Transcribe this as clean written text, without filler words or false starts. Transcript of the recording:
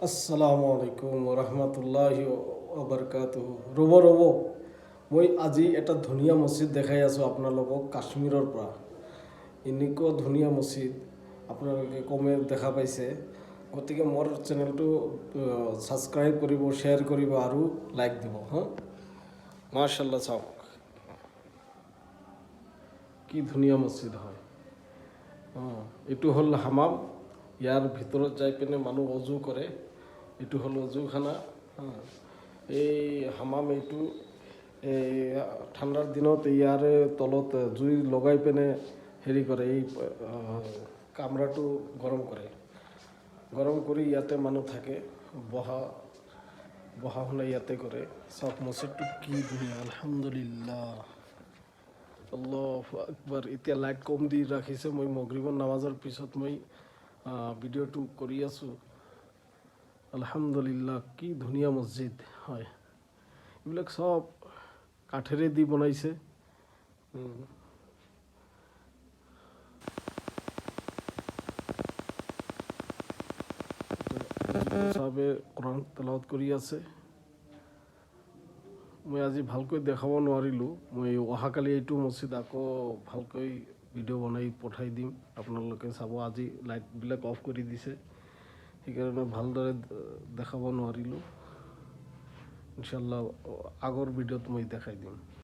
আসসালামু আলাইকুম ৰহমতুল্লাহি ওবৰকাতুহু। ৰ'ব মই আজি এটা ধুনীয়া মছজিদ দেখাই আছোঁ আপোনালোকক কাশ্মীৰৰ পৰা। এনেকুৱা ধুনীয়া মছজিদ আপোনালোকে কমে দেখা পাইছে, গতিকে মোৰ চেনেলটো ছাবস্ক্ৰাইব কৰিব, শ্বেয়াৰ কৰিব আৰু লাইক দিব হা। মাশাল্লাহ, চাওক কি ধুনীয়া মছজিদ হয়। এইটো হ'ল হামাম। ইয়াৰ ভিতৰত যাই পিনে মানুহ অজু কৰে। এইটো হ'ল অজুখানা। এই হামাম এইটো এই ঠাণ্ডাৰ দিনত ইয়াৰে তলত জুই লগাই পিনে হেৰি কৰে, এই কামৰাটো গৰম কৰে। গৰম কৰি ইয়াতে মানুহ থাকে, বহা শুনা ইয়াতে কৰে। চাওক মছজিদটো কি ধুনীয়া, আলহামদুলিল্লাহ, আল্লাহু আকবাৰ। এতিয়া লাইট কম দি ৰাখিছে, মই মগৰিবৰ নামাজৰ পিছত মই ভিডিঅ'টো কৰি আছোঁ। আলহামদুলিল্লাহ, কি ধুনীয়া মছজিদ হয়। এইবিলাক চব কাঠেৰে দি বনাইছে। চবে কোৰান তেলাওয়াত কৰি আছে। মই আজি ভালকৈ দেখাব নোৱাৰিলোঁ। মই অহাকালি এইটো মছজিদ আকৌ ভালকৈ ভিডিঅ' বনাই পঠাই দিম, আপোনালোকে চাব। আজি লাইটবিলাক অফ কৰি দিছে, সেইকাৰণে ভালদৰে দেখাব নোৱাৰিলোঁ। ইনশাল্লাহ আগৰ ভিডিঅ'ত মই দেখাই দিম।